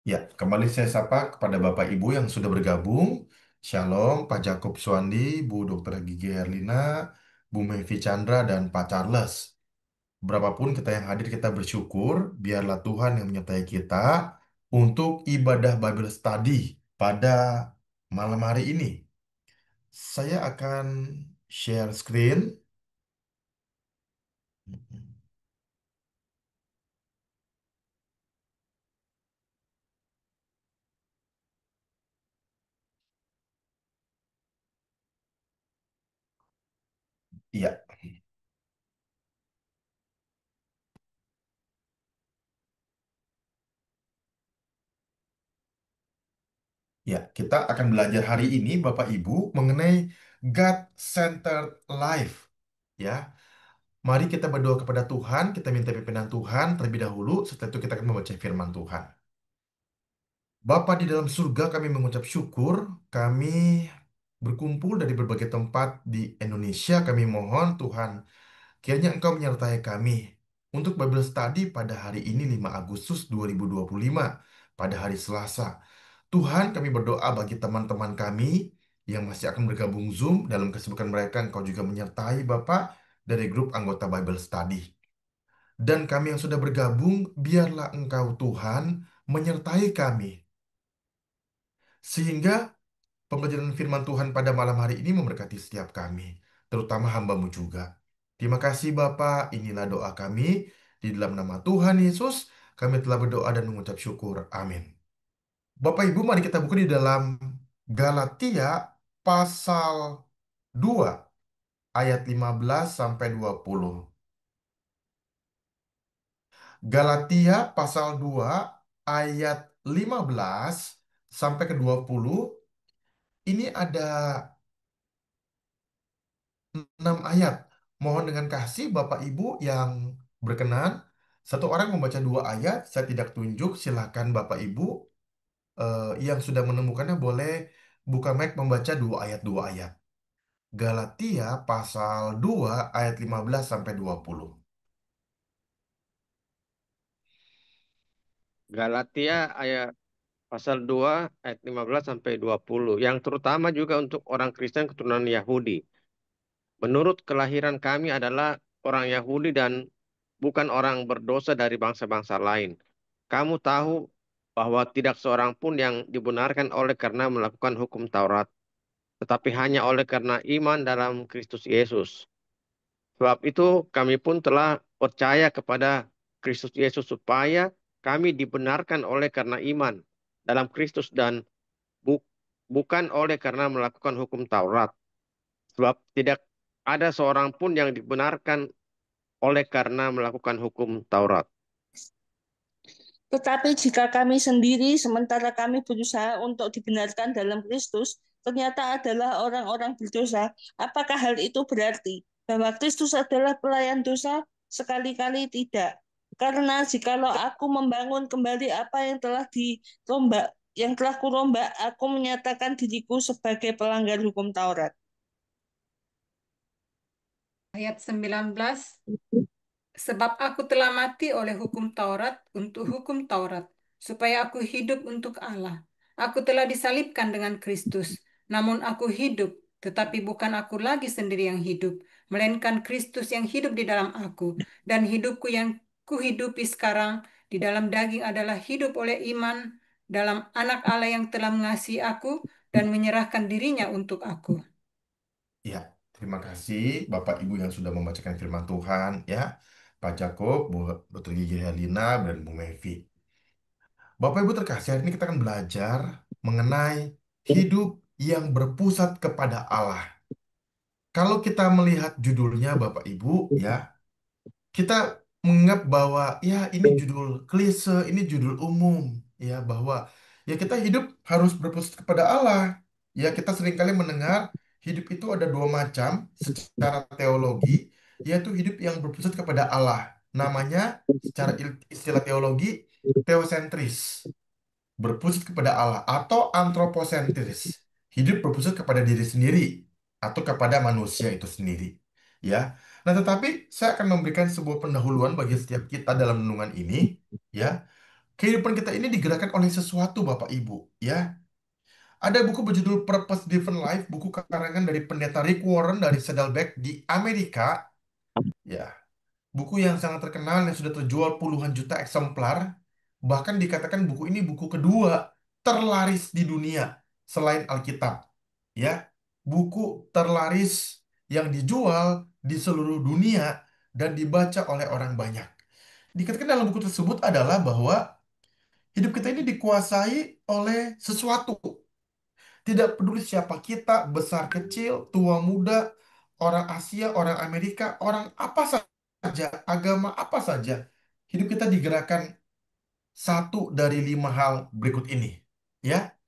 Ya, kembali saya sapa kepada Bapak Ibu yang sudah bergabung. Shalom, Pak Jakob Suwandi, Bu Dr. Gigi Herlina, Bu Mevi Chandra, dan Pak Charles. Berapapun kita yang hadir, kita bersyukur. Biarlah Tuhan yang menyertai kita untuk ibadah Bible Study pada malam hari ini. Saya akan share screen. Iya, ya, kita akan belajar hari ini, Bapak Ibu, mengenai God-centered life. Ya, mari kita berdoa kepada Tuhan, kita minta pimpinan Tuhan terlebih dahulu, setelah itu kita akan membaca firman Tuhan. Bapa di dalam surga, kami mengucap syukur, kami berkumpul dari berbagai tempat di Indonesia, kami mohon Tuhan, kiranya Engkau menyertai kami untuk Bible Study pada hari ini 5 Agustus 2025, pada hari Selasa. Tuhan, kami berdoa bagi teman-teman kami yang masih akan bergabung Zoom dalam kesibukan mereka, Engkau juga menyertai Bapak dari grup anggota Bible Study. Dan kami yang sudah bergabung, biarlah Engkau Tuhan menyertai kami. Sehingga pembelajaran firman Tuhan pada malam hari ini memberkati setiap kami, terutama hamba-Mu juga. Terima kasih Bapa, inilah doa kami. Di dalam nama Tuhan Yesus, kami telah berdoa dan mengucap syukur. Amin. Bapak Ibu, mari kita buka di dalam Galatia pasal 2 ayat 15 sampai 20. Galatia pasal 2 ayat 15 sampai ke 20. Ini ada 6 ayat. Mohon dengan kasih Bapak Ibu yang berkenan, satu orang membaca 2 ayat, saya tidak tunjuk, silakan Bapak Ibu yang sudah menemukannya boleh buka mic membaca 2 ayat. Galatia pasal 2 ayat 15 sampai 20. Galatia ayat pasal 2 ayat 15 sampai 20 yang terutama juga untuk orang Kristen keturunan Yahudi. Menurut kelahiran kami adalah orang Yahudi dan bukan orang berdosa dari bangsa-bangsa lain. Kamu tahu bahwa tidak seorang pun yang dibenarkan oleh karena melakukan hukum Taurat, tetapi hanya oleh karena iman dalam Kristus Yesus. Sebab itu kami pun telah percaya kepada Kristus Yesus supaya kami dibenarkan oleh karena iman dalam Kristus dan bu- bukan oleh karena melakukan hukum Taurat. Sebab tidak ada seorang pun yang dibenarkan oleh karena melakukan hukum Taurat. Tetapi jika kami sendiri, sementara kami berusaha untuk dibenarkan dalam Kristus, ternyata adalah orang-orang berdosa, apakah hal itu berarti bahwa Kristus adalah pelayan dosa? Sekali-kali tidak. Karena jikalau aku membangun kembali apa yang telah dirombak, yang telah kurombak, aku menyatakan diriku sebagai pelanggar hukum Taurat. Ayat 19, sebab aku telah mati oleh hukum Taurat untuk hukum Taurat, supaya aku hidup untuk Allah. Aku telah disalibkan dengan Kristus, namun aku hidup, tetapi bukan aku lagi sendiri yang hidup, melainkan Kristus yang hidup di dalam aku. Dan hidupku yang kuhidupi sekarang di dalam daging adalah hidup oleh iman dalam anak Allah yang telah mengasihi aku dan menyerahkan dirinya untuk aku. Ya, terima kasih Bapak Ibu yang sudah membacakan firman Tuhan ya. Pak Jakob, Bu Dr. Gigi Herlina, dan Bu Mevi. Bapak Ibu terkasih, hari ini kita akan belajar mengenai hidup yang berpusat kepada Allah. Kalau kita melihat judulnya Bapak Ibu ya, kita menganggap bahwa ya ini judul klise, ini judul umum ya, bahwa ya kita hidup harus berpusat kepada Allah. Ya, kita seringkali mendengar hidup itu ada 2 macam secara teologi, yaitu hidup yang berpusat kepada Allah. Namanya secara istilah teologi teosentris, berpusat kepada Allah, atau antroposentris, hidup berpusat kepada diri sendiri atau kepada manusia itu sendiri. Ya. Nah, tetapi saya akan memberikan sebuah pendahuluan bagi setiap kita dalam renungan ini, ya. Kehidupan kita ini digerakkan oleh sesuatu, Bapak Ibu, ya. Ada buku berjudul Purpose Driven Life, buku karangan dari pendeta Rick Warren dari Saddleback di Amerika, ya. Buku yang sangat terkenal yang sudah terjual puluhan juta eksemplar. Bahkan dikatakan buku ini buku kedua terlaris di dunia selain Alkitab. Ya, buku terlaris yang dijual di seluruh dunia dan dibaca oleh orang banyak. Dikatakan dalam buku tersebut adalah bahwa hidup kita ini dikuasai oleh sesuatu. Tidak peduli siapa kita, besar kecil, tua muda, orang Asia, orang Amerika, orang apa saja, agama apa saja. Hidup kita digerakkan satu dari 5 hal berikut ini. Ya,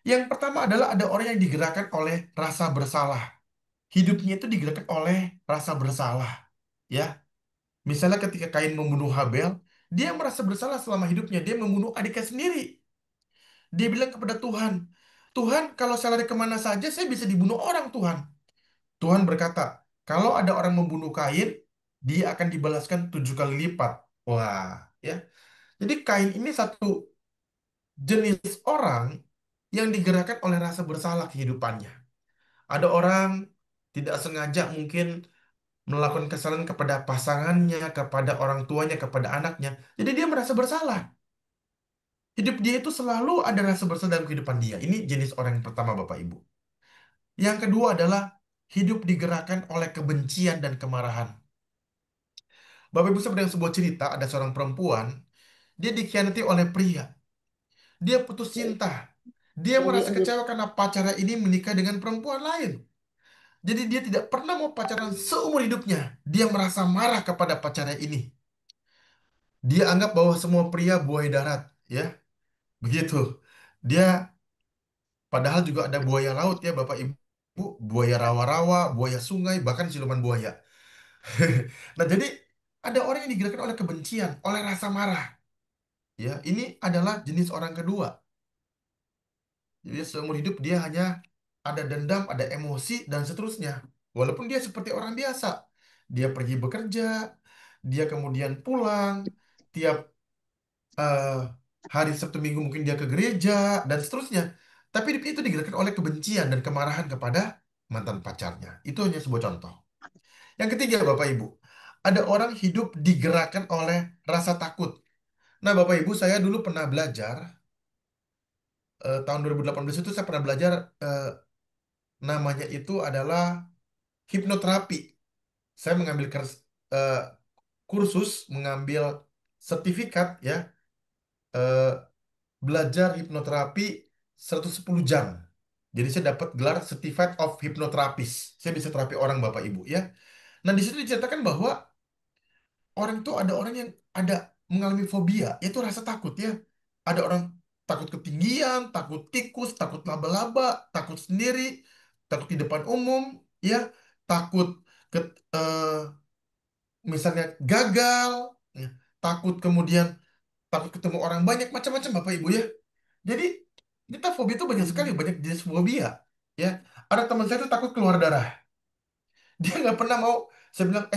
yang pertama adalah ada orang yang digerakkan oleh rasa bersalah. Hidupnya itu digerakkan oleh rasa bersalah. Ya, misalnya ketika Kain membunuh Habel, dia merasa bersalah selama hidupnya. Dia membunuh adiknya sendiri. Dia bilang kepada Tuhan, Tuhan, kalau saya lari kemana saja, saya bisa dibunuh orang, Tuhan. Tuhan berkata, kalau ada orang membunuh Kain, dia akan dibalaskan 7 kali lipat. Wah, ya. Jadi Kain ini satu jenis orang yang digerakkan oleh rasa bersalah kehidupannya. Ada orang tidak sengaja mungkin melakukan kesalahan kepada pasangannya, kepada orang tuanya, kepada anaknya. Jadi dia merasa bersalah. Hidup dia itu selalu ada rasa bersalah dalam kehidupan dia. Ini jenis orang yang pertama, Bapak Ibu. Yang kedua adalah hidup digerakkan oleh kebencian dan kemarahan. Bapak Ibu, saya mendengar sebuah cerita, ada seorang perempuan, dia dikhianati oleh pria. Dia putus cinta. Dia merasa kecewa karena pacarnya ini menikah dengan perempuan lain. Jadi dia tidak pernah mau pacaran seumur hidupnya. Dia merasa marah kepada pacarnya ini. Dia anggap bahwa semua pria buaya darat, ya. Begitu. Dia padahal juga ada buaya laut ya Bapak Ibu, buaya rawa-rawa, buaya sungai, bahkan siluman buaya. Nah, jadi ada orang yang digerakkan oleh kebencian, oleh rasa marah. Ya, ini adalah jenis orang kedua. Jadi seumur hidup dia hanya ada dendam, ada emosi dan seterusnya. Walaupun dia seperti orang biasa. Dia pergi bekerja, dia kemudian pulang, tiap eh, hari Sabtu Minggu mungkin dia ke gereja dan seterusnya. Tapi hidup itu digerakkan oleh kebencian dan kemarahan kepada mantan pacarnya. Itu hanya sebuah contoh. Yang ketiga, Bapak Ibu, ada orang hidup digerakkan oleh rasa takut. Nah, Bapak Ibu, saya dulu pernah belajar tahun 2018 itu saya pernah belajar namanya itu adalah hipnoterapi. Saya mengambil eh, kursus, mengambil sertifikat ya, eh, belajar hipnoterapi 110 jam. Jadi saya dapat gelar Certified of Hypnotherapist. Saya bisa terapi orang Bapak Ibu ya. Nah, di situ diceritakan bahwa orang itu ada orang yang ada mengalami fobia, yaitu rasa takut ya. Ada orang takut ketinggian, takut tikus, takut laba-laba, takut sendiri, takut di depan umum, ya, takut ke, eh, misalnya gagal, ya, takut kemudian takut ketemu orang banyak, macam-macam Bapak Ibu ya. Jadi kita fobia itu banyak sekali, banyak jenis fobia. Ya, ada teman saya itu takut keluar darah. Dia nggak pernah mau. Saya bilang,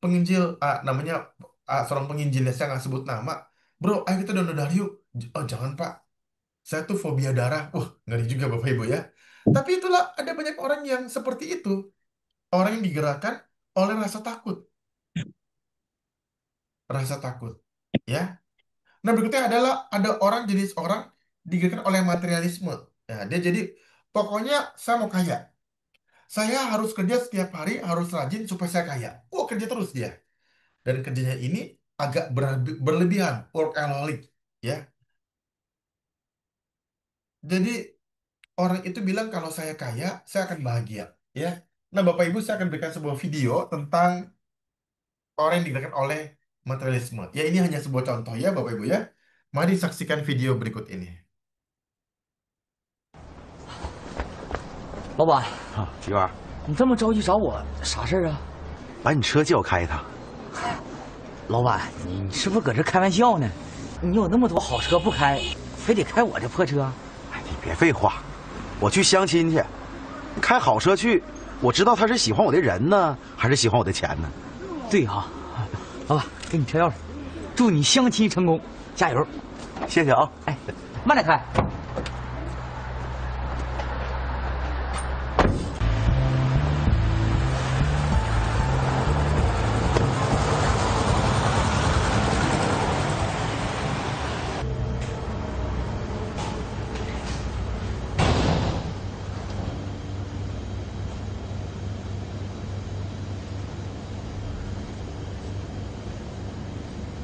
penginjil, namanya seorang penginjilnya saya nggak sebut nama. Bro, ayo kita donor darah yuk. Oh jangan Pak, saya tuh fobia darah. Ngeri juga Bapak Ibu ya. Tapi itulah ada banyak orang yang seperti itu. Orang yang digerakkan oleh rasa takut, rasa takut. Ya. Nah berikutnya adalah ada orang jenis orang digerakkan oleh materialisme. Ya, dia jadi pokoknya saya mau kaya. Saya harus kerja setiap hari, harus rajin supaya saya kaya. Kerja terus dia. Dan kerjanya ini agak berlebihan, workaholic, ya. Jadi orang itu bilang kalau saya kaya, saya akan bahagia, ya. Nah, Bapak Ibu, saya akan berikan sebuah video tentang orang yang digerakkan oleh materialisme. Ya, ini hanya sebuah contoh ya, Bapak Ibu ya. Mari saksikan video berikut ini. 老板，菊儿，你这么着急找我，啥事儿啊？把你车借我开一趟。老板，你是不是搁这开玩笑呢？你有那么多好车不开，非得开我这破车？哎，你别废话，我去相亲去，开好车去，我知道他是喜欢我的人呢，还是喜欢我的钱呢？对哈、老板，给你车钥匙。祝你相亲成功，加油！谢谢啊。哎，慢点开。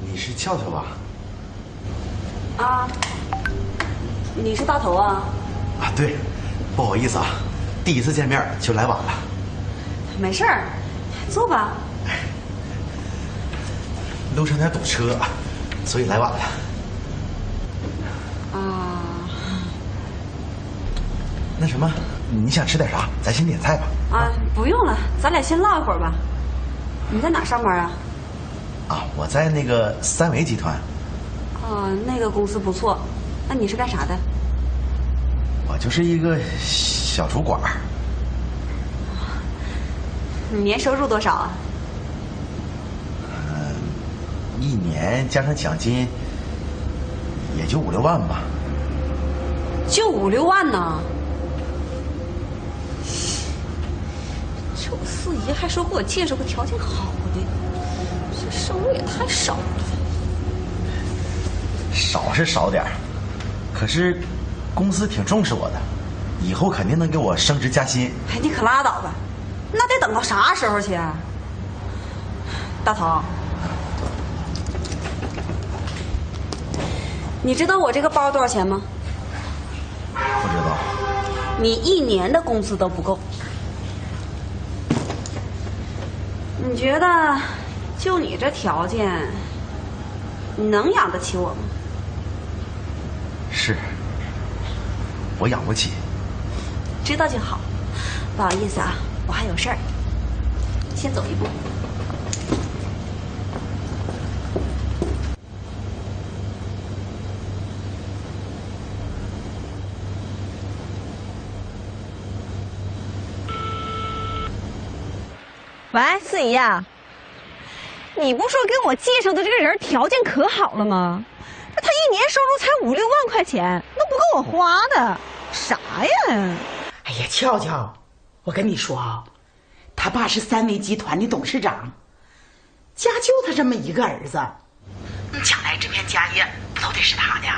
你是俏俏吧？啊，你是大头啊？啊，对，不好意思啊，第一次见面就来晚了。没事儿，坐吧。路上有点堵车，所以来晚了。啊，那什么，你想吃点啥？咱先点菜吧。啊，不用了，咱俩先唠一会儿吧。你在哪上班啊？啊，我在那个三维集团。啊，那个公司不错。那你是干啥的？我就是一个小主管。你年收入多少啊？一年加上奖金，也就5、6万吧。就5、6万呢？这我四姨还说给我介绍个条件好的，这收入也太少了。少是少点儿，可是公司挺重视我的，以后肯定能给我升职加薪。哎，你可拉倒吧，那得等到啥时候去啊？大头，你知道我这个包多少钱吗？不知道。你1年的工资都不够。你觉得就你这条件，你能养得起我吗？是，我养不起。知道就好。不好意思啊，我还有事儿，先走一步。喂，四姨呀，你不说给我介绍的这个人条件可好了吗？他1年收入才5、6万块钱，都不够我花的，啥呀？哎呀，俏俏，我跟你说啊，他爸是三维集团的董事长，家就他这么一个儿子，将来这片家业不都得是他的？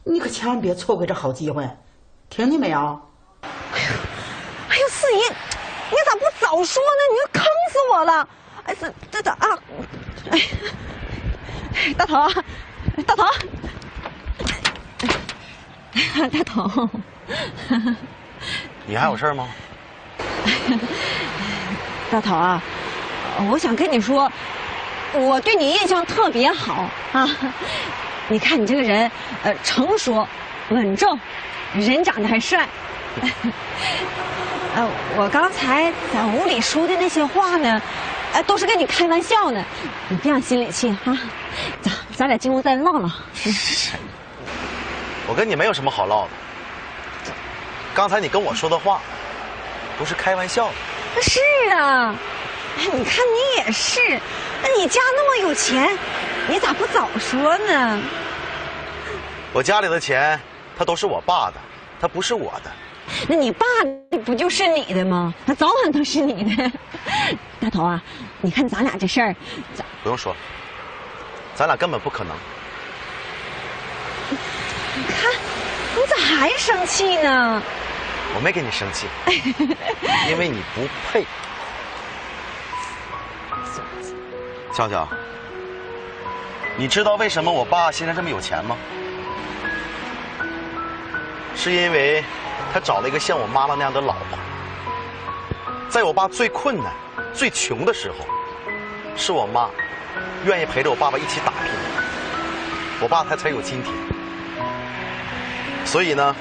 你可千万别错过这好机会，听见没有？哎呦，四姨，你咋不早说呢？你又坑死我了！哎，这啊！哎，大头啊，大头，大头，你还有事吗？大头啊，我想跟你说，我对你印象特别好啊！你看你这个人，成熟、稳重，人长得还帅。我刚才在屋里说的那些话呢，都是跟你开玩笑呢，你别往心里去哈。走，咱俩进屋再唠唠。我跟你没有什么好唠的。刚才你跟我说的话，都是开玩笑的。是啊，你看你也是，你家那么有钱，你咋不早说呢？我家里的钱，它都是我爸的，它不是我的。那你爸不就是你的吗？他早晚都是你的。大头啊，你看咱俩这事儿，不用说了，咱俩根本不可能。你看，你咋还生气呢？我没跟你生气，因为你不配。笑笑，你知道为什么我爸现在这么有钱吗？是因为他找了一个像我妈妈那样的老婆。在我爸最困难、最穷的时候，是我妈愿意陪着我爸爸一起打拼，我爸他才有今天。所以呢，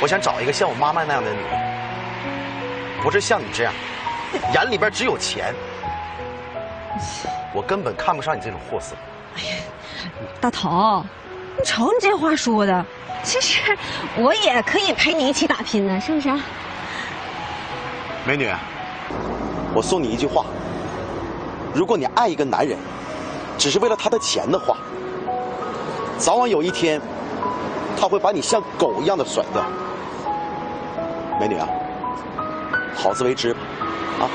我想找一个像我妈妈那样的女人，不是像你这样，眼里边只有钱。我根本看不上你这种货色。哎呀，大头，你瞅你这话说的，其实我也可以陪你一起打拼呢，是不是？美女，我送你一句话：如果你爱一个男人，只是为了他的钱的话，早晚有一天，他会把你像狗一样的甩掉。美女啊，好自为之吧，啊。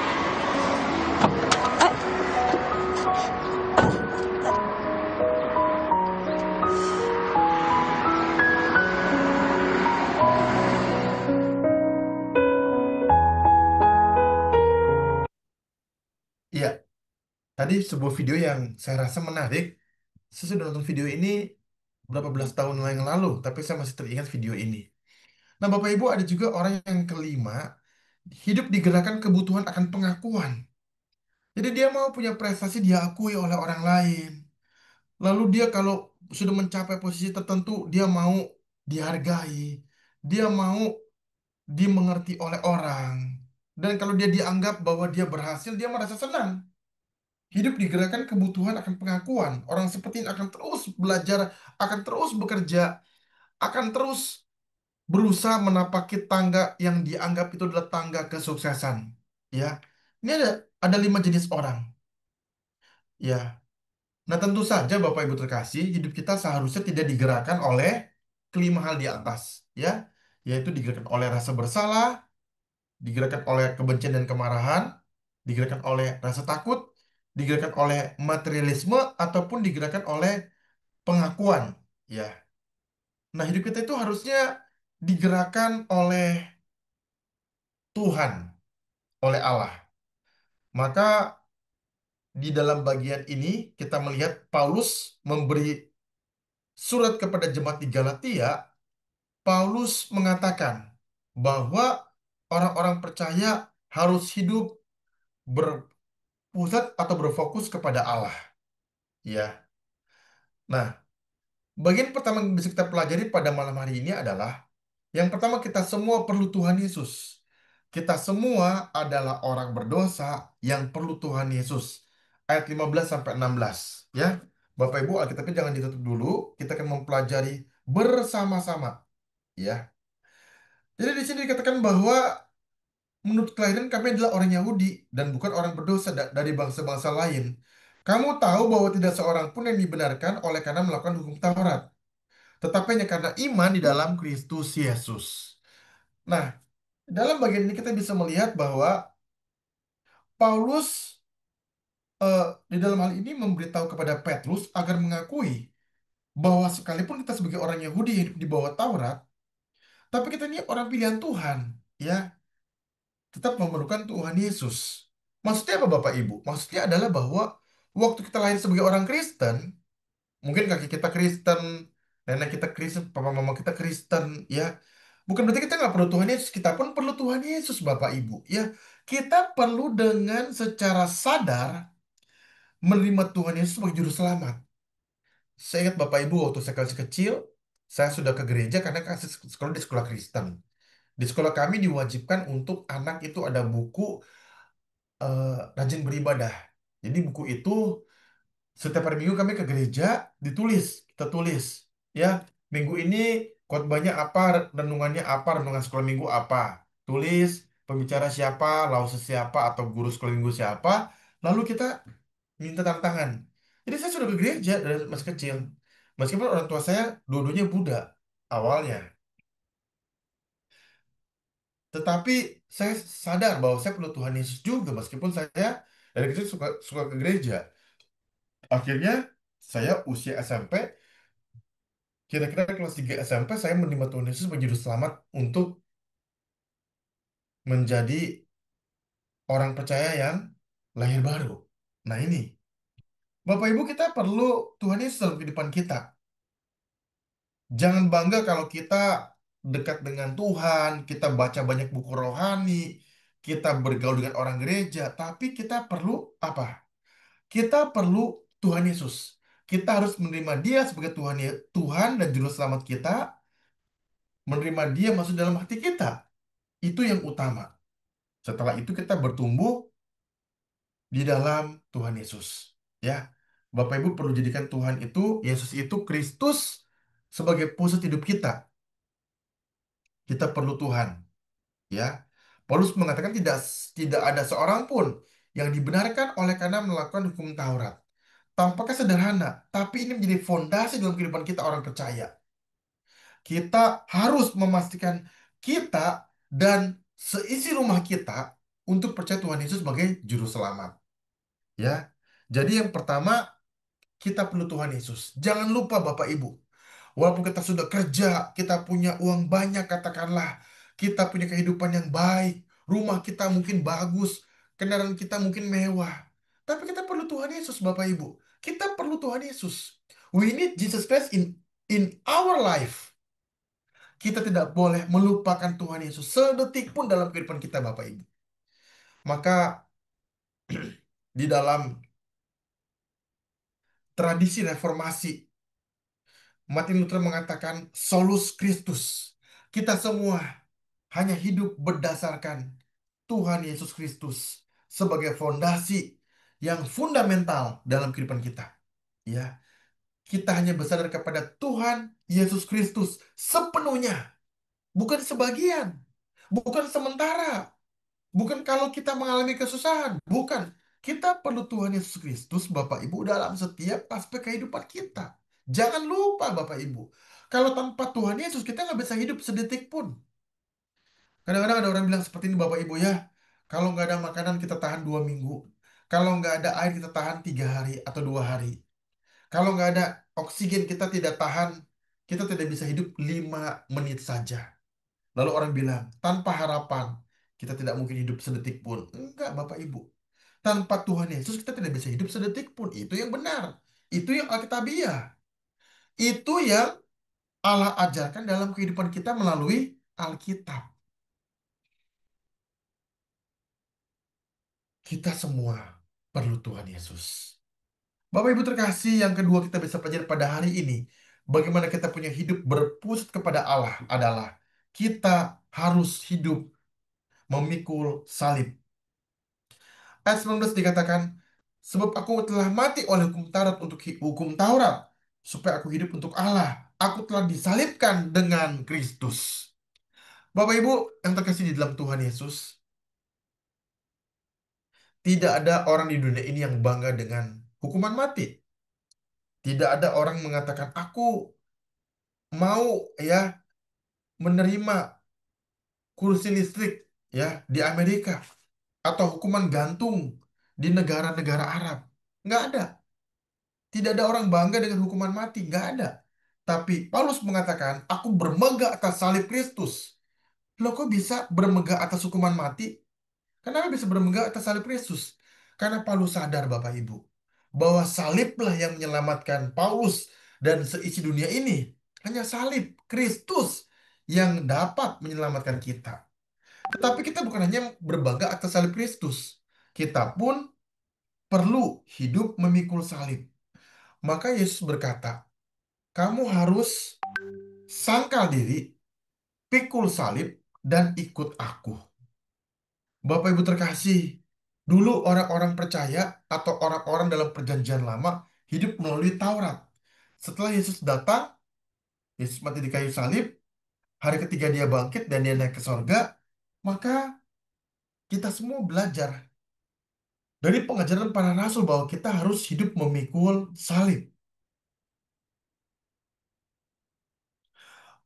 Iya, tadi sebuah video yang saya rasa menarik. Saya sudah nonton video ini berapa belas tahun yang lalu, tapi saya masih teringat video ini. Nah, Bapak Ibu, ada juga orang yang kelima, hidup digerakkan kebutuhan akan pengakuan. Jadi dia mau punya prestasi diakui oleh orang lain. Lalu dia kalau sudah mencapai posisi tertentu, dia mau dihargai. Dia mau dimengerti oleh orang. Dan kalau dia dianggap bahwa dia berhasil, dia merasa senang. Hidup digerakkan kebutuhan akan pengakuan. Orang seperti ini akan terus belajar, akan terus bekerja, akan terus berusaha menapaki tangga yang dianggap itu adalah tangga kesuksesan. Ya, ini ada 5 jenis orang. Ya, nah tentu saja Bapak Ibu terkasih, hidup kita seharusnya tidak digerakkan oleh kelima hal di atas. Ya, yaitu digerakkan oleh rasa bersalah, digerakkan oleh kebencian dan kemarahan, digerakkan oleh rasa takut, digerakkan oleh materialisme, ataupun digerakkan oleh pengakuan. Ya, nah hidup kita itu harusnya digerakkan oleh Tuhan, oleh Allah. Maka di dalam bagian ini kita melihat Paulus memberi surat kepada jemaat di Galatia. Paulus mengatakan bahwa orang-orang percaya harus hidup berpusat atau berfokus kepada Allah. Ya. Nah, bagian pertama yang bisa kita pelajari pada malam hari ini adalah yang pertama, kita semua perlu Tuhan Yesus. Kita semua adalah orang berdosa yang perlu Tuhan Yesus. Ayat 15 sampai 16, ya. Bapak Ibu, Alkitabnya jangan ditutup dulu. Kita akan mempelajari bersama-sama, ya. Jadi di sini dikatakan bahwa menurut kelahiran kami adalah orang Yahudi dan bukan orang berdosa dari bangsa-bangsa lain. Kamu tahu bahwa tidak seorang pun yang dibenarkan oleh karena melakukan hukum Taurat, tetapi hanya karena iman di dalam Kristus Yesus. Nah, dalam bagian ini kita bisa melihat bahwa Paulus di dalam hal ini memberitahu kepada Petrus agar mengakui bahwa sekalipun kita sebagai orang Yahudi hidup di bawah Taurat, tapi kita ini orang pilihan Tuhan, ya, tetap memerlukan Tuhan Yesus. Maksudnya apa Bapak Ibu? Maksudnya adalah bahwa waktu kita lahir sebagai orang Kristen, mungkin kaki kita Kristen, nenek kita Kristen, papa mama kita Kristen, ya. Bukan berarti kita nggak perlu Tuhan Yesus, kita pun perlu Tuhan Yesus, Bapak Ibu. Ya, kita perlu dengan secara sadar menerima Tuhan Yesus sebagai juru selamat. Saya ingat Bapak Ibu waktu saya masih kecil, saya sudah ke gereja karena kasih sekolah di sekolah Kristen. Di sekolah kami diwajibkan untuk anak itu ada buku rajin beribadah. Jadi buku itu setiap hari Minggu kami ke gereja, kita tulis, ya, minggu ini khotbahnya apa, renungannya apa, renungan sekolah minggu apa, tulis pembicara siapa, lause siapa, atau guru sekolah minggu siapa, lalu kita minta tantangan. Jadi saya sudah ke gereja dari masih kecil, meskipun orang tua saya dua-duanya Buddha awalnya, tetapi saya sadar bahwa saya perlu Tuhan Yesus juga, meskipun saya dari kecil suka suka ke gereja. Akhirnya saya usia SMP, kira-kira kelas 3 SMP, saya menerima Tuhan Yesus sebagai juru selamat untuk menjadi orang percaya yang lahir baru. Nah ini, Bapak Ibu, kita perlu Tuhan Yesus dalam kehidupan kita. Jangan bangga kalau kita dekat dengan Tuhan, kita baca banyak buku rohani, kita bergaul dengan orang gereja, tapi kita perlu apa? Kita perlu Tuhan Yesus. Kita harus menerima Dia sebagai Tuhan dan juru selamat kita, menerima Dia masuk dalam hati kita. Itu yang utama. Setelah itu kita bertumbuh di dalam Tuhan Yesus. Ya, Bapak Ibu perlu jadikan Tuhan itu, Yesus itu, Kristus sebagai pusat hidup kita. Kita perlu Tuhan. Ya, Paulus mengatakan tidak tidak ada seorang pun yang dibenarkan oleh karena melakukan hukum Taurat, Tampaknya sederhana, tapi ini menjadi fondasi dalam kehidupan kita orang percaya. Kita harus memastikan kita dan seisi rumah kita untuk percaya Tuhan Yesus sebagai juru selamat. Ya. Jadi yang pertama, kita perlu Tuhan Yesus. Jangan lupa Bapak Ibu, walaupun kita sudah kerja, kita punya uang banyak katakanlah, kita punya kehidupan yang baik, rumah kita mungkin bagus, kendaraan kita mungkin mewah. Tapi kita perlu Tuhan Yesus Bapak Ibu. Kita perlu Tuhan Yesus. We need Jesus Christ in our life. Kita tidak boleh melupakan Tuhan Yesus sedetik pun dalam kehidupan kita Bapak Ibu. Maka di dalam tradisi reformasi, Martin Luther mengatakan solus Christus. Kita semua hanya hidup berdasarkan Tuhan Yesus Kristus sebagai fondasi yang fundamental dalam kehidupan kita. Ya, kita hanya bersandar kepada Tuhan Yesus Kristus sepenuhnya, bukan sebagian, bukan sementara, bukan kalau kita mengalami kesusahan, bukan. Kita perlu Tuhan Yesus Kristus, Bapak Ibu, dalam setiap aspek kehidupan kita. Jangan lupa, Bapak Ibu, kalau tanpa Tuhan Yesus kita nggak bisa hidup sedetik pun. Kadang-kadang ada orang bilang seperti ini Bapak Ibu ya. Kalau nggak ada makanan kita tahan 2 minggu. Kalau nggak ada air kita tahan 3 hari atau 2 hari. Kalau nggak ada oksigen kita tidak tahan. Kita tidak bisa hidup 5 menit saja. Lalu orang bilang tanpa harapan kita tidak mungkin hidup sedetik pun. Enggak Bapak Ibu. Tanpa Tuhan Yesus kita tidak bisa hidup sedetik pun. Itu yang benar. Itu yang Alkitabiah. Itu yang Allah ajarkan dalam kehidupan kita melalui Alkitab. Kita semua perlu Tuhan Yesus. Bapak Ibu terkasih, yang kedua kita bisa pelajari pada hari ini, bagaimana kita punya hidup berpusat kepada Allah adalah kita harus hidup memikul salib. Ayat 19 dikatakan, sebab aku telah mati oleh hukum Taurat untuk hukum Taurat, supaya aku hidup untuk Allah. Aku telah disalibkan dengan Kristus. Bapak Ibu yang terkasih di dalam Tuhan Yesus, tidak ada orang di dunia ini yang bangga dengan hukuman mati. Tidak ada orang mengatakan, aku mau ya menerima kursi listrik ya di Amerika atau hukuman gantung di negara-negara Arab. Nggak ada. Tidak ada orang bangga dengan hukuman mati. Nggak ada. Tapi Paulus mengatakan, aku bermegah atas salib Kristus. Loh kok bisa bermegah atas hukuman mati? Kenapa bisa bermegah atas salib Kristus? Karena Paulus sadar Bapak Ibu, bahwa saliblah yang menyelamatkan Paulus dan seisi dunia ini. Hanya salib Kristus yang dapat menyelamatkan kita. Tetapi kita bukan hanya berbangga atas salib Kristus. Kita pun perlu hidup memikul salib. Maka Yesus berkata, kamu harus sangkal diri, pikul salib, dan ikut aku. Bapak Ibu terkasih, dulu orang-orang percaya atau orang-orang dalam perjanjian lama hidup melalui Taurat. Setelah Yesus datang, Yesus mati di kayu salib, hari ketiga dia bangkit dan dia naik ke sorga, maka kita semua belajar dari pengajaran para rasul bahwa kita harus hidup memikul salib.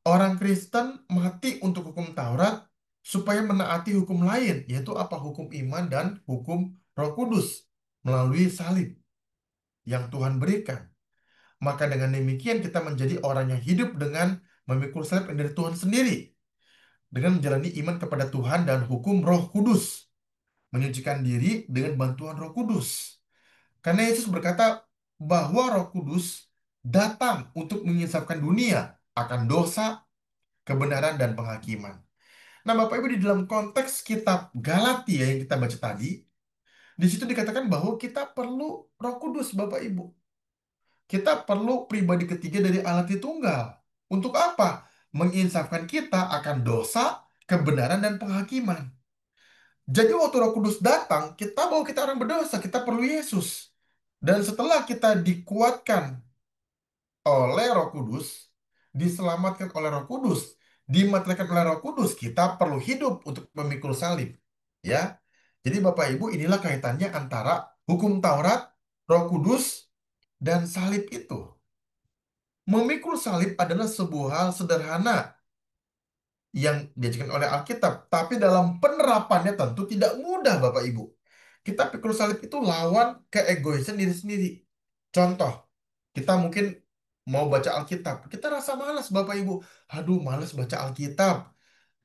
Orang Kristen mati untuk hukum Taurat supaya menaati hukum lain, yaitu apa? Hukum iman dan hukum Roh Kudus melalui salib yang Tuhan berikan. Maka dengan demikian kita menjadi orang yang hidup dengan memikul salib yang dari Tuhan sendiri. Dengan menjalani iman kepada Tuhan dan hukum Roh Kudus. Menyucikan diri dengan bantuan Roh Kudus. Karena Yesus berkata bahwa Roh Kudus datang untuk menyinsapkan dunia akan dosa, kebenaran, dan penghakiman. Nah, Bapak Ibu, di dalam konteks kitab Galatia yang kita baca tadi, di situ dikatakan bahwa kita perlu Roh Kudus, Bapak Ibu. Kita perlu pribadi ketiga dari Allah Tritunggal. Untuk apa? Menginsafkan kita akan dosa, kebenaran, dan penghakiman. Jadi waktu Roh Kudus datang, kita bahwa kita orang berdosa, kita perlu Yesus. Dan setelah kita dikuatkan oleh Roh Kudus, diselamatkan oleh Roh Kudus, dimatikan oleh Roh Kudus, kita perlu hidup untuk memikul salib. Ya. Jadi Bapak Ibu, inilah kaitannya antara hukum Taurat, Roh Kudus, Dan salib itu, memikul salib adalah sebuah hal sederhana yang diajarkan oleh Alkitab, tapi dalam penerapannya tentu tidak mudah, Bapak Ibu. Kita pikul salib itu lawan keegoisan diri sendiri. Contoh, kita mungkin mau baca Alkitab, kita rasa malas, Bapak Ibu. Aduh, malas baca Alkitab.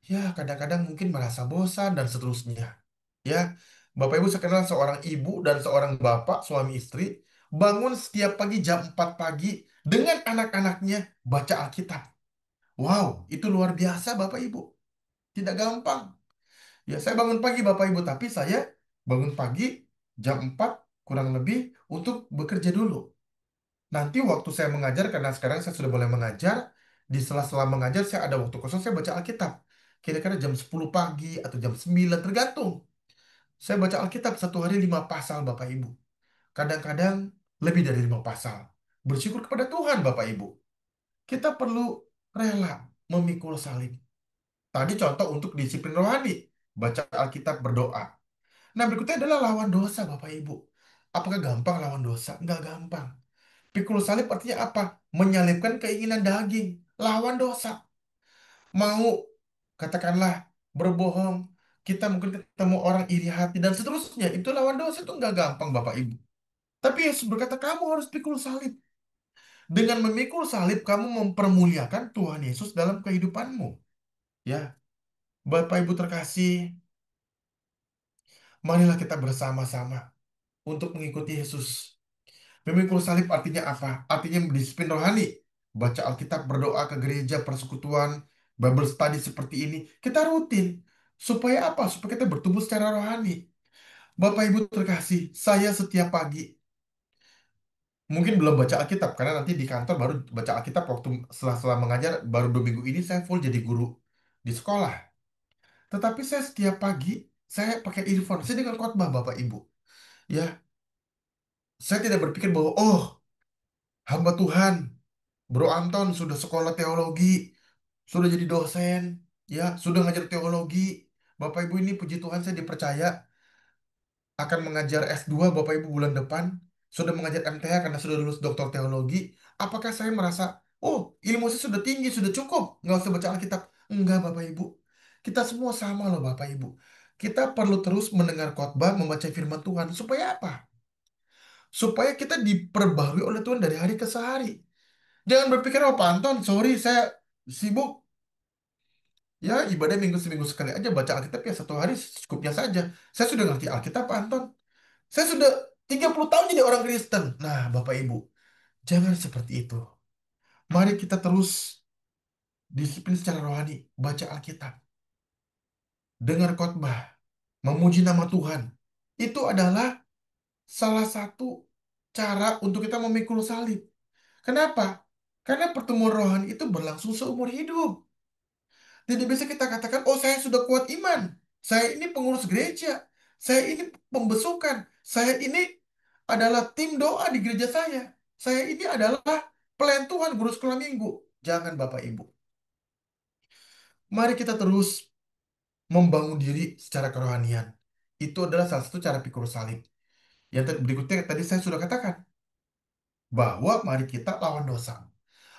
Ya, kadang-kadang mungkin merasa bosan dan seterusnya. Ya, Bapak Ibu, saya kenal seorang ibu dan seorang bapak, suami istri, bangun setiap pagi jam 4 pagi dengan anak-anaknya baca Alkitab. Wow, itu luar biasa, Bapak Ibu. Tidak gampang. Ya, saya bangun pagi, Bapak Ibu, tapi saya bangun pagi jam 4 kurang lebih untuk bekerja dulu. Nanti waktu saya mengajar, karena sekarang saya sudah boleh mengajar, di sela-sela mengajar saya ada waktu kosong, saya baca Alkitab. Kira-kira jam 10 pagi atau jam 9, tergantung. Saya baca Alkitab satu hari 5 pasal, Bapak Ibu. Kadang-kadang lebih dari 5 pasal. Bersyukur kepada Tuhan, Bapak Ibu. Kita perlu rela memikul salib. Tadi contoh untuk disiplin rohani. Baca Alkitab, berdoa. Nah, berikutnya adalah lawan dosa, Bapak Ibu. Apakah gampang lawan dosa? Enggak gampang. Pikul salib artinya apa? Menyalibkan keinginan daging. Lawan dosa. Mau, katakanlah, berbohong. Kita mungkin ketemu orang iri hati dan seterusnya. Itu lawan dosa, itu enggak gampang, Bapak Ibu. Tapi Yesus berkata, kamu harus pikul salib. Dengan memikul salib, kamu mempermuliakan Tuhan Yesus dalam kehidupanmu. Ya, Bapak Ibu terkasih, marilah kita bersama-sama untuk mengikuti Yesus. Memikul salib artinya apa? Artinya disiplin rohani. Baca Alkitab, berdoa ke gereja, persekutuan, Bible study seperti ini. Kita rutin. Supaya apa? Supaya kita bertumbuh secara rohani. Bapak Ibu terkasih, saya setiap pagi mungkin belum baca Alkitab karena nanti di kantor baru baca Alkitab waktu setelah mengajar, baru 2 minggu ini saya full jadi guru di sekolah. Tetapi saya setiap pagi saya pakai earphone, saya dengan khotbah, Bapak Ibu. Ya, saya tidak berpikir bahwa hamba Tuhan Bro Anton sudah sekolah teologi, sudah jadi dosen, ya, sudah ngajar teologi. Bapak Ibu, ini puji Tuhan saya dipercaya akan mengajar S2 Bapak Ibu bulan depan, sudah mengajar MTH karena sudah lulus doktor teologi. Apakah saya merasa, ilmu saya sudah tinggi, sudah cukup, nggak usah baca Alkitab? Enggak, Bapak Ibu. Kita semua sama loh, Bapak Ibu. Kita perlu terus mendengar khotbah, membaca firman Tuhan. Supaya apa? Supaya kita diperbarui oleh Tuhan dari hari ke hari. Jangan berpikir, Pak Anton, sorry, saya sibuk. Ya, ibadah minggu seminggu sekali aja, baca Alkitab ya 1 hari secukupnya saja. Saya sudah ngerti Alkitab, Pak Anton. Saya sudah 30 tahun jadi orang Kristen. Nah, Bapak Ibu, jangan seperti itu. Mari kita terus disiplin secara rohani, baca Alkitab, dengar khotbah, memuji nama Tuhan. Itu adalah salah satu cara untuk kita memikul salib. Kenapa? Karena pertemuan rohani itu berlangsung seumur hidup. Tidak bisa kita katakan, saya sudah kuat iman. Saya ini pengurus gereja. Saya ini pembesukan. Saya ini adalah tim doa di gereja saya. Saya ini adalah pelayan Tuhan, guru sekolah minggu. Jangan, Bapak Ibu. Mari kita terus membangun diri secara kerohanian. Itu adalah salah satu cara pikul salib. Yang berikutnya tadi saya sudah katakan. Bahwa mari kita lawan dosa.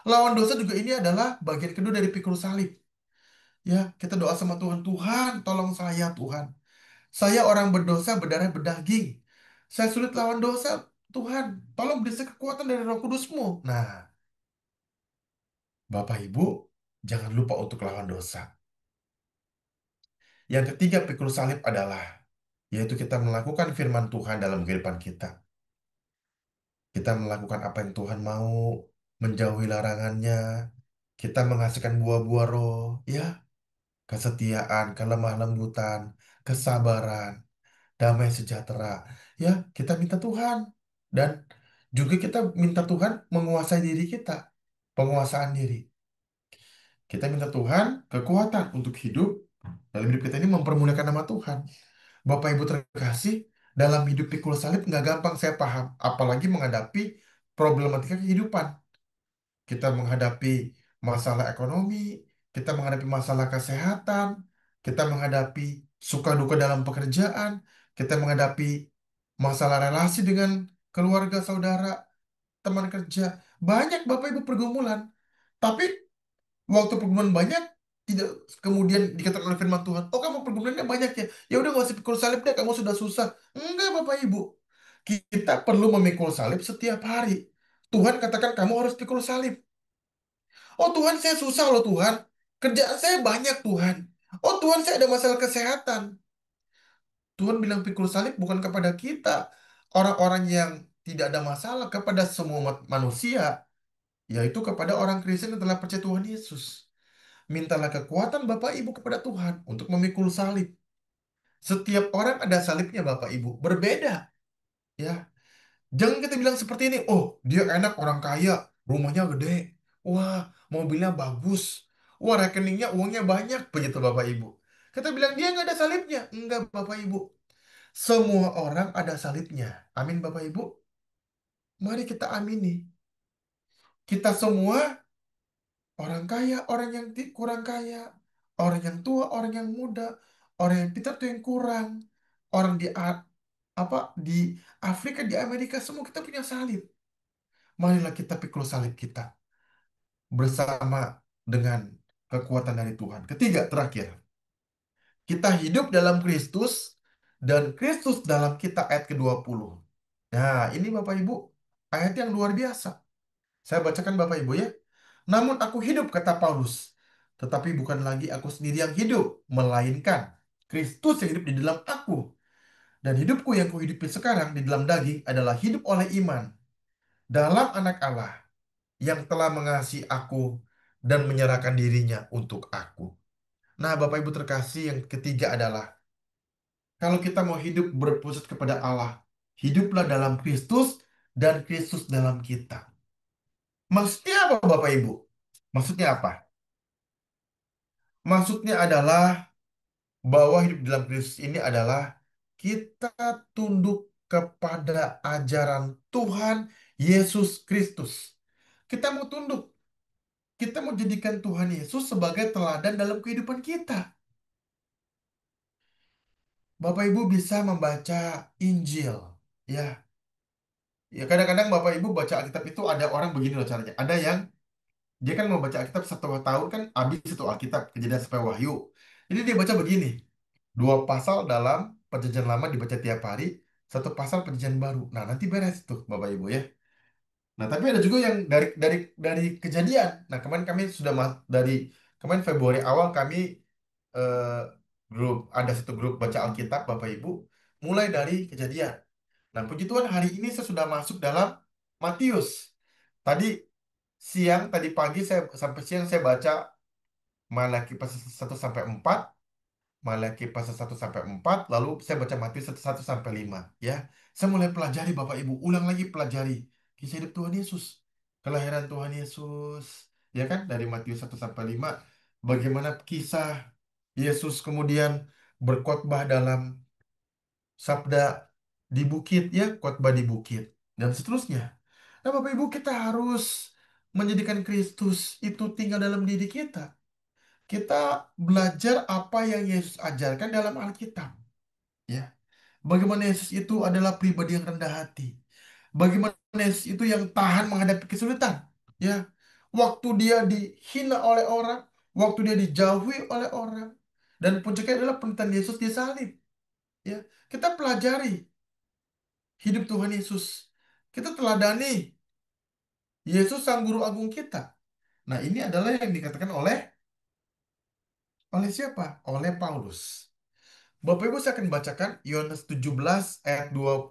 Lawan dosa juga ini adalah bagian kedua dari pikul salib. Ya, kita doa sama Tuhan. Tuhan, tolong saya, Tuhan. Saya orang berdosa, berdarah, berdaging. Saya sulit lawan dosa. Tuhan, tolong beri saya kekuatan dari Roh Kudus-Mu. Nah, Bapak Ibu, jangan lupa untuk lawan dosa. Yang ketiga, pikul salib adalah, yaitu kita melakukan firman Tuhan dalam kehidupan kita. Kita melakukan apa yang Tuhan mau, menjauhi larangannya. Kita menghasilkan buah-buah roh, ya, kesetiaan, kelemah lembutan, kesabaran, damai sejahtera. Ya, kita minta Tuhan. Dan juga kita minta Tuhan menguasai diri kita. Penguasaan diri. Kita minta Tuhan kekuatan untuk hidup. Dalam hidup kita ini mempermuliakan nama Tuhan. Bapak Ibu terkasih, dalam hidup pikul salib nggak gampang, saya paham. Apalagi menghadapi problematika kehidupan. Kita menghadapi masalah ekonomi, kita menghadapi masalah kesehatan, kita menghadapi suka duka dalam pekerjaan, kita menghadapi masalah relasi dengan keluarga saudara. teman kerja. Banyak Bapak Ibu pergumulan. Tapi waktu pergumulan banyak, tidak kemudian dikatakan oleh firman Tuhan, oh kamu pergumulannya banyak ya. Ya udah nggak usah pikul salib deh, kamu sudah susah. Enggak Bapak Ibu. Kita perlu memikul salib setiap hari. Tuhan katakan kamu harus pikul salib. Oh Tuhan, saya susah loh Tuhan. Kerjaan saya banyak Tuhan. Oh Tuhan, saya ada masalah kesehatan. Tuhan bilang pikul salib bukan kepada kita, orang-orang yang tidak ada masalah, kepada semua umat manusia, yaitu kepada orang Kristen yang telah percaya Tuhan Yesus. Mintalah kekuatan Bapak Ibu kepada Tuhan untuk memikul salib. Setiap orang ada salibnya Bapak Ibu, berbeda. Ya, jangan kita bilang seperti ini, oh dia enak orang kaya, rumahnya gede, wah mobilnya bagus, wah rekeningnya uangnya banyak, begitu Bapak Ibu. Kita bilang dia nggak ada salibnya. Enggak Bapak Ibu. Semua orang ada salibnya. Amin Bapak Ibu. Mari kita amini. Kita semua orang kaya, orang yang kurang kaya, orang yang tua, orang yang muda, orang yang pintar tuh yang kurang, orang di apa di Afrika, di Amerika, semua kita punya salib. Marilah kita pikul salib kita bersama dengan kekuatan dari Tuhan. Ketiga, terakhir, kita hidup dalam Kristus dan Kristus dalam kita, ayat ke-20. Nah, ini Bapak Ibu, ayat yang luar biasa. Saya bacakan Bapak Ibu ya. Namun aku hidup, kata Paulus. Tetapi bukan lagi aku sendiri yang hidup, melainkan Kristus yang hidup di dalam aku. Dan hidupku yang kuhidupi sekarang di dalam daging adalah hidup oleh iman dalam Anak Allah yang telah mengasihi aku dan menyerahkan dirinya untuk aku. Nah, Bapak Ibu terkasih, yang ketiga adalah kalau kita mau hidup berpusat kepada Allah, hiduplah dalam Kristus dan Kristus dalam kita. Maksudnya apa Bapak Ibu? Maksudnya apa? Maksudnya adalah bahwa hidup dalam Kristus ini adalah kita tunduk kepada ajaran Tuhan Yesus Kristus. Kita mau tunduk. Kita mau jadikan Tuhan Yesus sebagai teladan dalam kehidupan kita. Bapak Ibu bisa membaca Injil. Ya, ya kadang-kadang Bapak Ibu baca Alkitab itu ada orang begini loh caranya. Ada yang dia kan mau baca Alkitab 1 tahun kan habis itu Alkitab, Kejadian sampai Wahyu. Jadi dia baca begini. 2 pasal dalam Perjanjian Lama dibaca tiap hari, 1 pasal Perjanjian Baru. Nah, nanti beres tuh Bapak Ibu ya. Nah, tapi ada juga yang dari Kejadian. Nah, kemarin kami sudah dari kemarin Februari awal kami eh, ada satu grup baca Alkitab Bapak Ibu mulai dari Kejadian. Nah, puji Tuhan hari ini saya sudah masuk dalam Matius. Tadi tadi pagi sampai siang saya baca Malaki pasal 1 sampai 4, Malaki pasal 1 sampai 4, lalu saya baca Matius 1 sampai 5 ya. Saya mulai pelajari Bapak Ibu, ulang lagi pelajari kisah hidup Tuhan Yesus, kelahiran Tuhan Yesus, ya kan, dari Matius 1 sampai 5, bagaimana kisah Yesus kemudian berkhotbah dalam sabda di bukit ya, khotbah di bukit dan seterusnya. Nah, Bapak Ibu, kita harus menjadikan Kristus itu tinggal dalam diri kita. Kita belajar apa yang Yesus ajarkan dalam Alkitab. Ya, bagaimana Yesus itu adalah pribadi yang rendah hati. Bagaimana Yesus itu yang tahan menghadapi kesulitan. Ya, waktu dia dihina oleh orang, waktu dia dijauhi oleh orang, dan puncaknya adalah penderitaan Yesus di salib. Ya, kita pelajari hidup Tuhan Yesus. Kita teladani Yesus sang guru agung kita. Nah, ini adalah yang dikatakan oleh siapa? Oleh Paulus. Bapak Ibu, saya akan bacakan Yohanes 17 ayat 20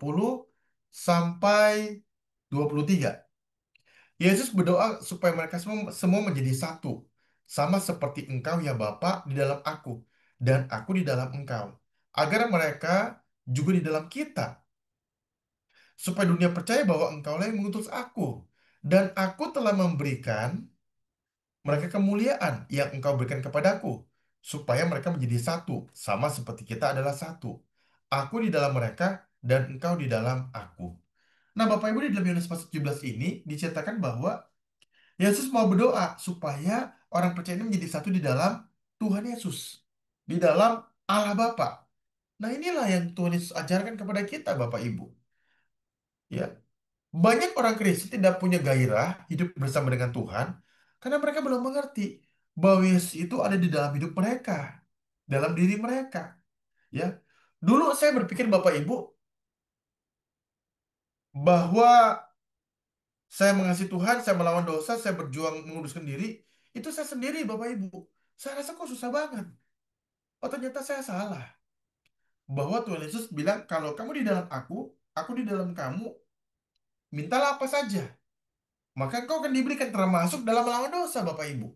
sampai 23. Yesus berdoa supaya mereka semua menjadi satu, sama seperti Engkau ya Bapa di dalam aku dan aku di dalam Engkau, agar mereka juga di dalam kita, supaya dunia percaya bahwa Engkaulah yang mengutus aku dan aku telah memberikan mereka kemuliaan yang Engkau berikan kepadaku, supaya mereka menjadi satu, sama seperti kita adalah satu. Aku di dalam mereka, dan Engkau di dalam aku. Nah, Bapak Ibu, di dalam Yohanes pasal 17 ini diceritakan bahwa Yesus mau berdoa supaya orang percaya ini menjadi satu di dalam Tuhan Yesus, di dalam Allah Bapa. Nah, inilah yang Tuhan Yesus ajarkan kepada kita, Bapak Ibu. Ya, Banyak orang Kristen tidak punya gairah hidup bersama dengan Tuhan karena mereka belum mengerti bahwa Yesus itu ada di dalam hidup mereka, dalam diri mereka. Ya, dulu saya berpikir Bapak Ibu bahwa saya mengasihi Tuhan, saya melawan dosa, saya berjuang menguduskan diri, itu saya sendiri Bapak Ibu. Saya rasa kok susah banget. Oh ternyata saya salah. Bahwa Tuhan Yesus bilang kalau kamu di dalam aku di dalam kamu, mintalah apa saja. Maka engkau akan diberikan termasuk dalam melawan dosa Bapak Ibu.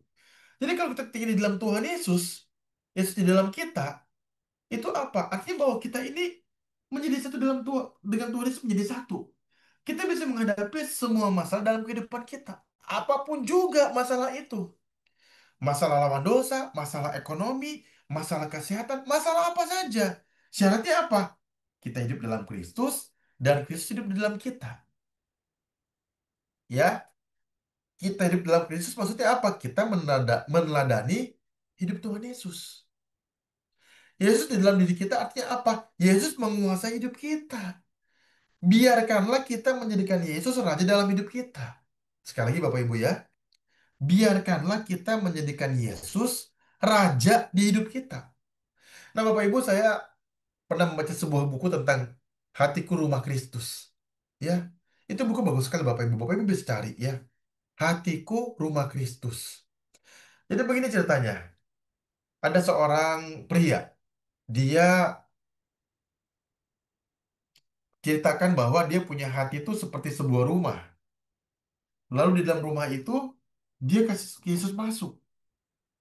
Jadi kalau kita tinggal di dalam Tuhan Yesus, Yesus di dalam kita, itu apa? Artinya bahwa kita ini menjadi satu dalam Tuhan, dengan Tuhan Yesus menjadi satu. Kita bisa menghadapi semua masalah dalam kehidupan kita. Apapun juga masalah itu. Masalah lawan dosa, masalah ekonomi, masalah kesehatan, masalah apa saja. Syaratnya apa? Kita hidup dalam Kristus dan Kristus hidup di dalam kita. Ya, kita hidup dalam Kristus maksudnya apa? Kita meneladani hidup Tuhan Yesus. Yesus di dalam diri kita artinya apa? Yesus menguasai hidup kita. Biarkanlah kita menjadikan Yesus raja dalam hidup kita. Sekali lagi Bapak Ibu ya. Biarkanlah kita menjadikan Yesus raja di hidup kita. Nah Bapak Ibu, saya pernah membaca sebuah buku tentang Hatiku Rumah Kristus. Ya, itu buku bagus sekali Bapak Ibu. Bapak Ibu bisa cari ya. Hatiku Rumah Kristus. Jadi begini ceritanya. Ada seorang pria. Dia ceritakan bahwa dia punya hati itu seperti sebuah rumah. Lalu di dalam rumah itu dia kasih Yesus masuk.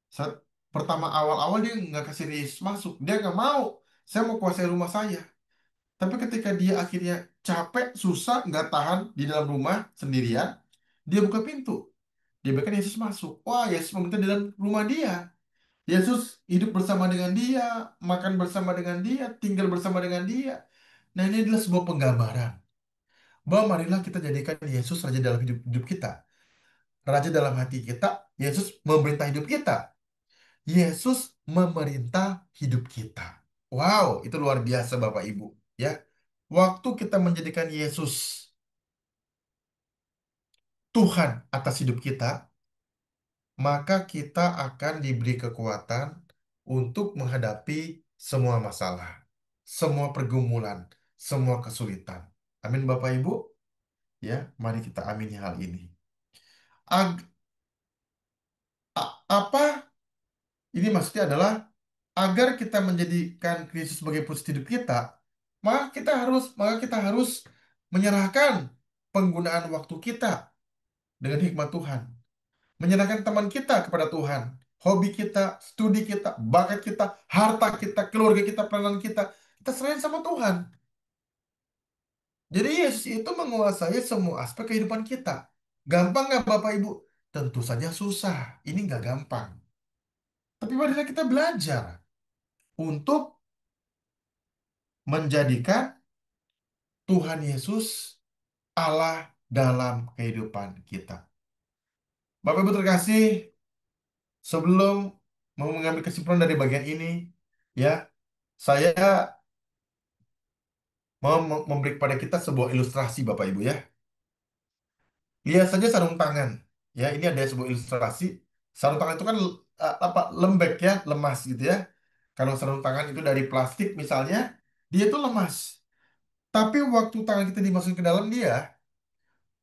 Saat pertama awal-awal dia nggak kasih Yesus masuk. Dia nggak mau. Saya mau kuasai rumah saya. Tapi ketika dia akhirnya capek, susah, nggak tahan di dalam rumah sendirian, dia buka pintu. Dia biarkan Yesus masuk. Wah, Yesus meminta di dalam rumah dia. Yesus hidup bersama dengan dia, makan bersama dengan dia, tinggal bersama dengan dia. Nah, ini adalah sebuah penggambaran bahwa marilah kita jadikan Yesus raja dalam hidup hidup kita. Raja dalam hati kita, Yesus memerintah hidup kita. Yesus memerintah hidup kita. Wow, itu luar biasa Bapak Ibu, ya. Waktu kita menjadikan Yesus Tuhan atas hidup kita, maka kita akan diberi kekuatan untuk menghadapi semua masalah, semua pergumulan, semua kesulitan. Amin Bapak Ibu, ya. Mari kita amini hal ini. Ag- apa ini maksudnya adalah agar kita menjadikan Kristus sebagai pusat hidup kita, maka kita harus menyerahkan penggunaan waktu kita dengan hikmat Tuhan, menyerahkan teman kita kepada Tuhan, hobi kita, studi kita, bakat kita, harta kita, keluarga kita, peranan kita, kita serahin sama Tuhan. Jadi Yesus itu menguasai semua aspek kehidupan kita. Gampang nggak Bapak Ibu? Tentu saja susah. Ini nggak gampang. Tapi marilah kita belajar untuk menjadikan Tuhan Yesus Allah dalam kehidupan kita. Bapak Ibu terkasih, sebelum mau mengambil kesimpulan dari bagian ini, ya, saya mau memberi kepada kita sebuah ilustrasi Bapak Ibu ya. Lihat saja sarung tangan. Ya, ini ada sebuah ilustrasi. Sarung tangan itu kan apa lembek ya, lemas gitu ya. Kalau sarung tangan itu dari plastik misalnya, dia itu lemas. Tapi waktu tangan kita dimasukin ke dalam dia,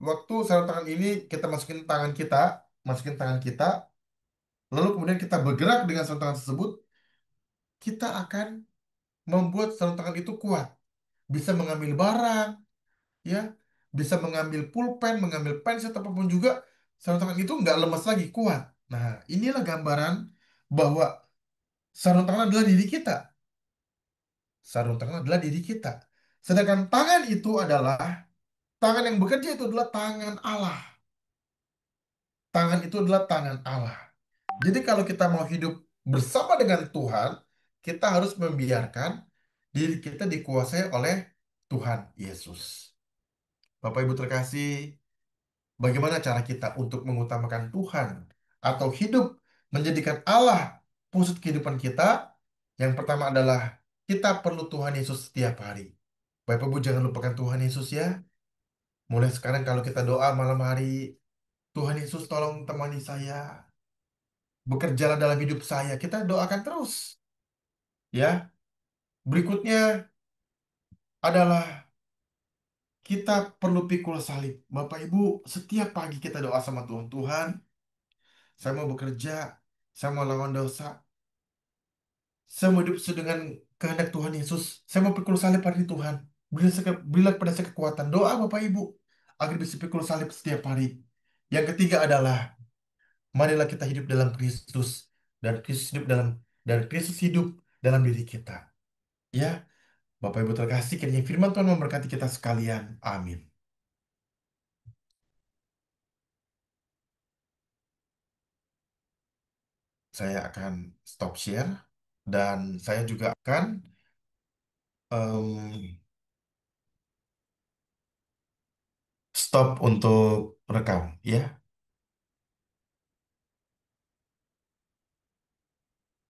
waktu sarung tangan ini kita masukin tangan kita, lalu kemudian kita bergerak dengan sarung tangan tersebut, kita akan membuat sarung tangan itu kuat, bisa mengambil barang, ya, bisa mengambil pulpen, mengambil pensil, apapun juga, sarung tangan itu nggak lemas lagi, kuat. Nah, inilah gambaran bahwa sarung tangan adalah diri kita. Sarung tangan adalah diri kita. Sedangkan tangan yang bekerja itu adalah tangan Allah. Tangan itu adalah tangan Allah. Jadi kalau kita mau hidup bersama dengan Tuhan, kita harus membiarkan diri kita dikuasai oleh Tuhan Yesus. Bapak Ibu terkasih, bagaimana cara kita untuk mengutamakan Tuhan atau hidup menjadikan Allah pusat kehidupan kita? Yang pertama adalah kita perlu Tuhan Yesus setiap hari. Bapak Ibu jangan lupakan Tuhan Yesus ya. Mulai sekarang kalau kita doa malam hari, Tuhan Yesus tolong temani saya, bekerjalah dalam hidup saya. Kita doakan terus, ya. Berikutnya adalah kita perlu pikul salib. Bapak Ibu, setiap pagi kita doa sama Tuhan. Tuhan, saya mau bekerja, saya mau lawan dosa, saya mau hidup sesuai kehendak Tuhan Yesus. Saya mau pikul salib hari ini Tuhan. Berilah pada saya kekuatan. Doa Bapak Ibu, agar bisa pikul salib setiap hari. Yang ketiga adalah, marilah kita hidup dalam Kristus. Dan Kristus hidup dalam diri kita. Ya, Bapak Ibu terkasih, kiranya firman Tuhan memberkati kita sekalian. Amin. Saya akan stop share dan saya juga akan em, stop untuk rekam, ya.